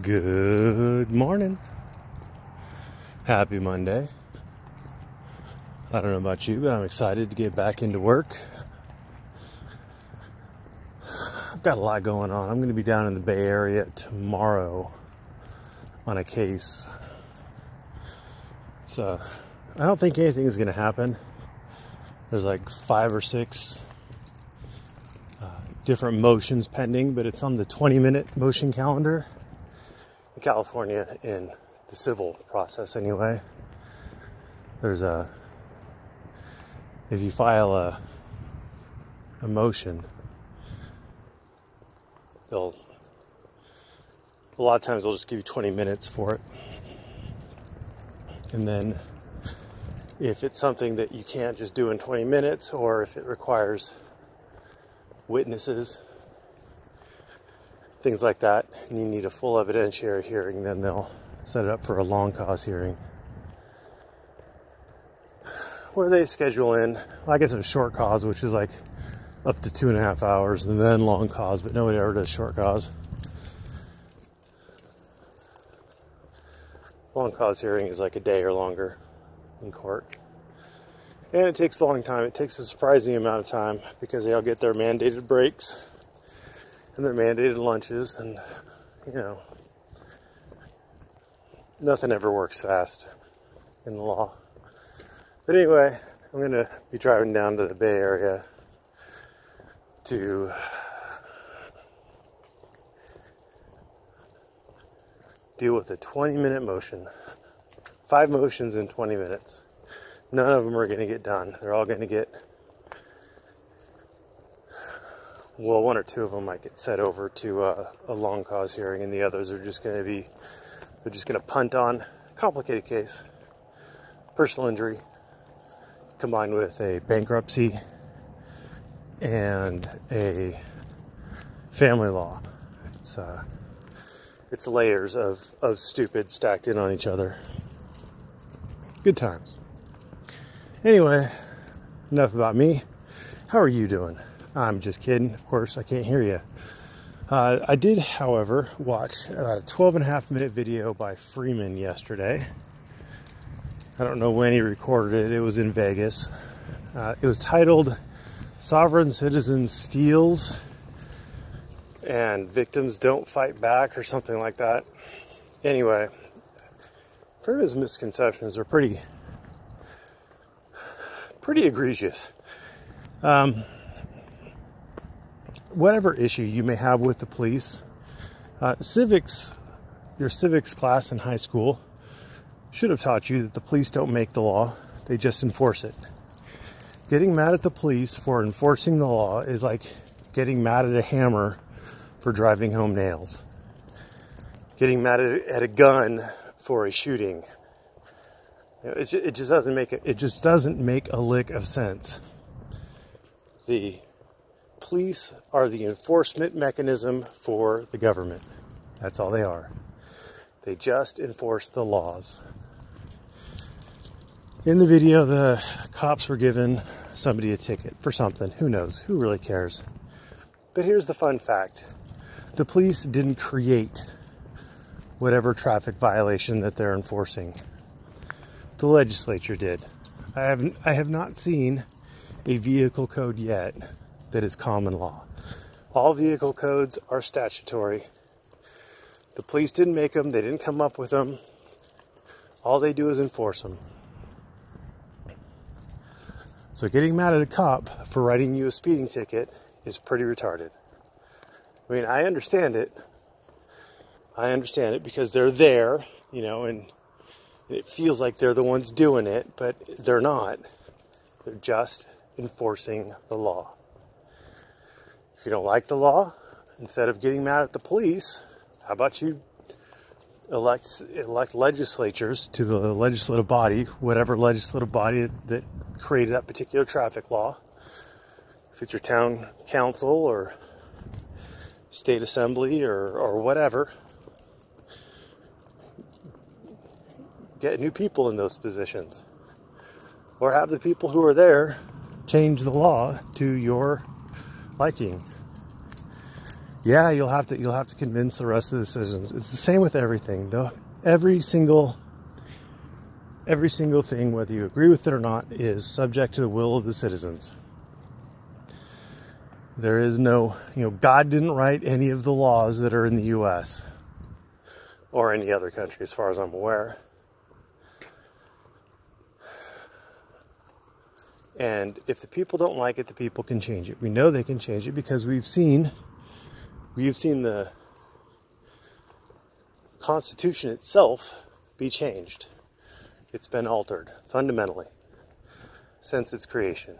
Good morning. Happy Monday. I don't know about you, but I'm excited to get back into work. I've got a lot going on. I'm going to be down in the Bay Area tomorrow on a case. So I don't think anything is going to happen. There's like 5 or 6 different motions pending, but it's on the 20-minute motion calendar in California in the civil process anyway. There's if you file a motion, a lot of times they'll just give you 20 minutes for it. And then if it's something that you can't just do in 20 minutes, or if it requires witnesses, things like that, and you need a full evidentiary hearing, then they'll set it up for a long cause hearing, where they schedule in, I guess, a short cause, which is like up to 2.5 hours, and then long cause, but nobody ever does short cause. Long cause hearing is like a day or longer in court. And it takes a long time. It takes a surprising amount of time because they all get their mandated breaks and their mandated lunches, and nothing ever works fast in the law. But anyway, I'm going to be driving down to the Bay Area to deal with a 20-minute motion. 5 motions in 20 minutes. None of them are going to get done. They're all going to get, well, 1 or 2 of them might get set over to a long cause hearing, and the others are just going to be, they're just going to punt on a complicated case. Personal injury combined with a bankruptcy and a family law. It's layers of stupid stacked in on each other. Good times. Anyway, enough about me. How are you doing? I'm just kidding. Of course, I can't hear you. I did, however, watch about a 12.5-minute video by Freeman yesterday. I don't know when he recorded it. It was in Vegas. It was titled "Sovereign Citizen Steals and Victims Don't Fight Back," or something like that. Anyway, Freeman's misconceptions are pretty egregious. Whatever issue you may have with the police, your civics class in high school should have taught you that the police don't make the law, they just enforce it. Getting mad at the police for enforcing the law is like getting mad at a hammer for driving home nails. Getting mad at a gun for a shooting. It just doesn't make a lick of sense. The police are the enforcement mechanism for the government. That's all they are. They just enforce the laws. In the video, the cops were giving somebody a ticket for something. Who knows? Who really cares? But here's the fun fact. The police didn't create whatever traffic violation that they're enforcing. The legislature did. I have not seen a vehicle code yet that is common law. All vehicle codes are statutory. The police didn't make them. They didn't come up with them. All they do is enforce them. So getting mad at a cop for writing you a speeding ticket is pretty retarded. I mean, I understand it. Because they're there, and it feels like they're the ones doing it, but they're not. They're just enforcing the law. If you don't like the law, instead of getting mad at the police, how about you elect legislatures to the legislative body, whatever legislative body that created that particular traffic law. If it's your town council or state assembly or whatever, get new people in those positions. Or have the people who are there change the law to your liking. Yeah, you'll have to convince the rest of the citizens. It's the same with everything. Every single thing, whether you agree with it or not, is subject to the will of the citizens. There is no, God didn't write any of the laws that are in the U.S. or any other country, as far as I'm aware. And if the people don't like it, the people can change it. We know they can change it because we've seen the Constitution itself be changed. It's been altered fundamentally since its creation.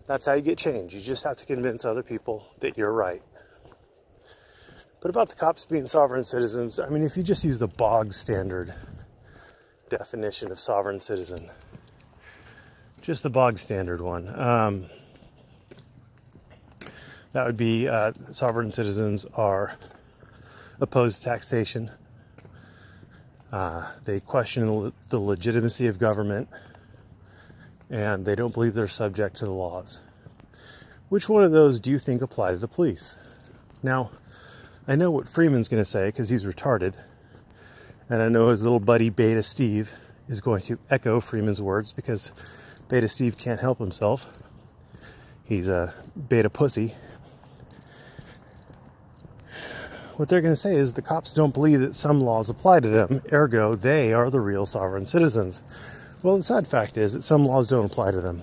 That's how you get change. You just have to convince other people that you're right. But about the cops being sovereign citizens, I mean, if you just use the bog standard definition of sovereign citizen, just the bog standard one, that would be sovereign citizens are opposed to taxation. They question the legitimacy of government, and they don't believe they're subject to the laws. Which one of those do you think apply to the police? Now, I know what Freeman's going to say because he's retarded, and I know his little buddy Beta Steve is going to echo Freeman's words because Beta Steve can't help himself. He's a beta pussy. What they're going to say is the cops don't believe that some laws apply to them, ergo they are the real sovereign citizens. Well, the sad fact is that some laws don't apply to them.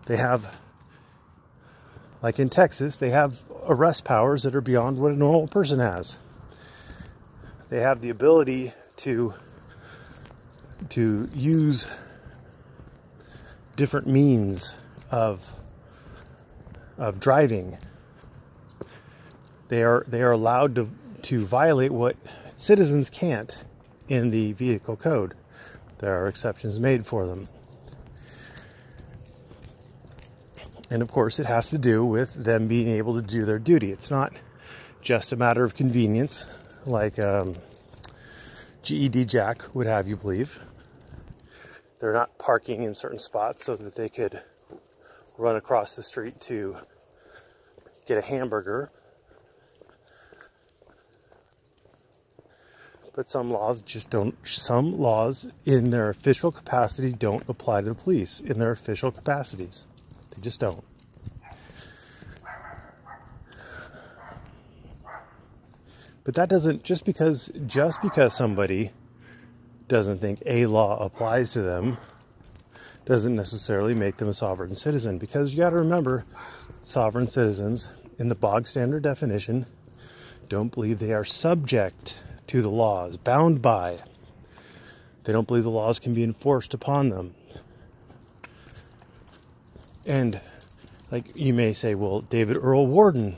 They have, like in Texas, they have arrest powers that are beyond what a normal person has. They have the ability to use different means of driving. They are allowed to violate what citizens can't in the vehicle code. There are exceptions made for them. And of course, it has to do with them being able to do their duty. It's not just a matter of convenience, like GED Jack would have you believe. They're not parking in certain spots so that they could run across the street to get a hamburger. But some laws in their official capacity don't apply to the police in their official capacities. They just don't. But that doesn't, just because somebody doesn't think a law applies to them, doesn't necessarily make them a sovereign citizen. Because you got to remember, sovereign citizens, in the bog standard definition, don't believe they are subject to the laws, bound by. They don't believe the laws can be enforced upon them. And like you may say, well, David Earl Warden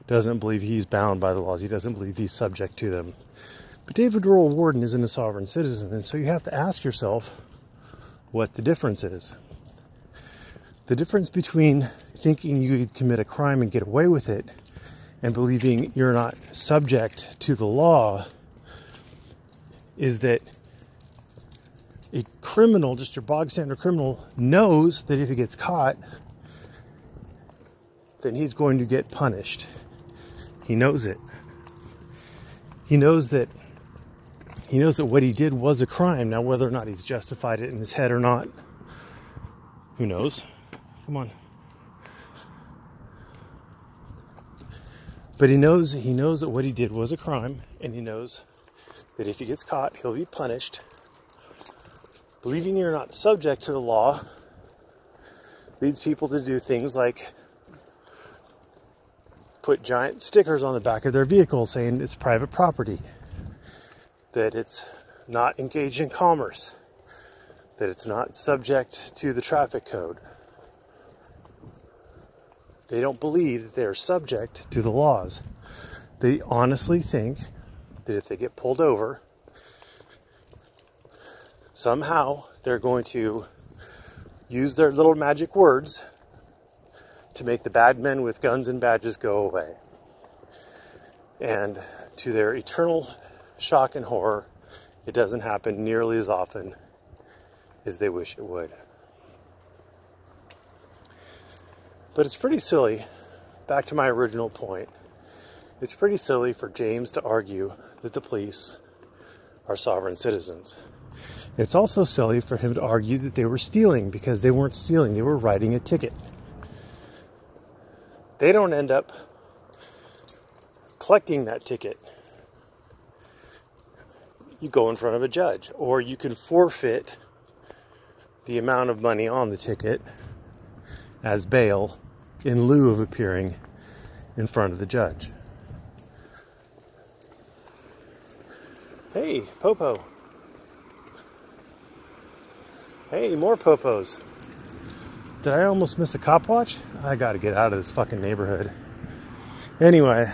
doesn't believe he's bound by the laws. He doesn't believe he's subject to them. But David Earl Warden isn't a sovereign citizen, and so you have to ask yourself what the difference is. The difference between thinking you could commit a crime and get away with it and believing you're not subject to the law is that a criminal, just your bog standard criminal, knows that if he gets caught, then he's going to get punished. He knows it. He knows that what he did was a crime. Now, whether or not he's justified it in his head or not, who knows? Come on. But he knows that what he did was a crime, and he knows that if he gets caught, he'll be punished. Believing you're not subject to the law leads people to do things like put giant stickers on the back of their vehicle saying it's private property, that it's not engaged in commerce, that it's not subject to the traffic code. They don't believe that they are subject to the laws. They honestly think that if they get pulled over, somehow they're going to use their little magic words to make the bad men with guns and badges go away. And to their eternal shock and horror, it doesn't happen nearly as often as they wish it would. But it's pretty silly, back to my original point, it's pretty silly for James to argue that the police are sovereign citizens. It's also silly for him to argue that they were stealing, because they weren't stealing, they were writing a ticket. They don't end up collecting that ticket. You go in front of a judge, or you can forfeit the amount of money on the ticket as bail in lieu of appearing in front of the judge. Hey, Popo. Hey, more Popos. Did I almost miss a cop watch? I gotta get out of this fucking neighborhood. Anyway.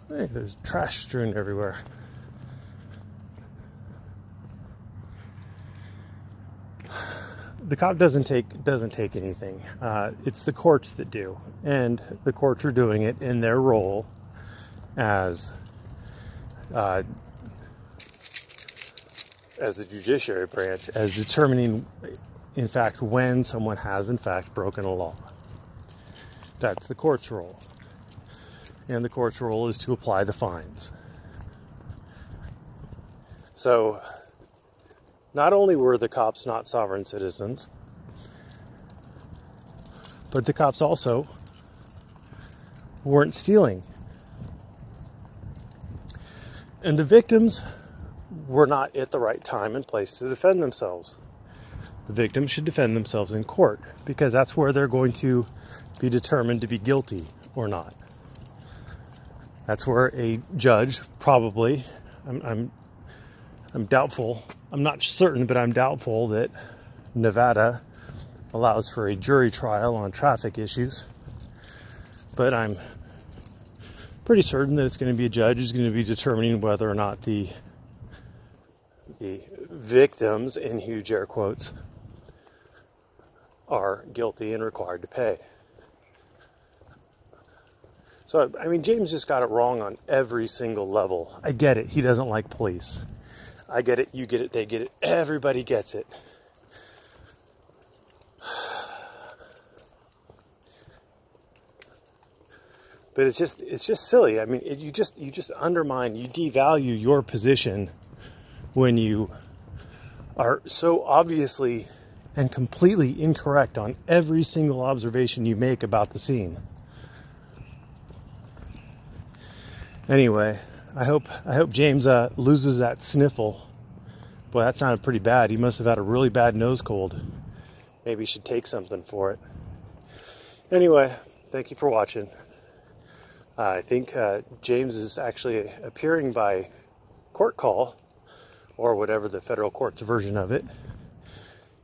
Hey, there's trash strewn everywhere. The cop doesn't take anything. It's the courts that do, and the courts are doing it in their role as the judiciary branch, as determining, in fact, when someone has in fact broken a law. That's the court's role, and the court's role is to apply the fines. So, not only were the cops not sovereign citizens, but the cops also weren't stealing. And the victims were not at the right time and place to defend themselves. The victims should defend themselves in court, because that's where they're going to be determined to be guilty or not. That's where a judge probably, I'm doubtful, I'm not certain, but I'm doubtful that Nevada allows for a jury trial on traffic issues. But I'm pretty certain that it's going to be a judge who's going to be determining whether or not the victims, in huge air quotes, are guilty and required to pay. So, I mean, James just got it wrong on every single level. I get it. He doesn't like police. I get it. You get it. They get it. Everybody gets it. But it's just silly. I mean, you just undermine, you devalue your position when you are so obviously and completely incorrect on every single observation you make about the scene. Anyway, I hope James loses that sniffle. Boy, that sounded pretty bad. He must have had a really bad nose cold. Maybe he should take something for it. Anyway, thank you for watching. I think James is actually appearing by court call, or whatever the federal court's version of it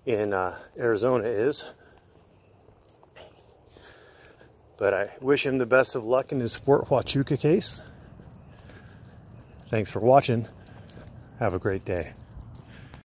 in Arizona is. But I wish him the best of luck in his Fort Huachuca case. Thanks for watching. Have a great day.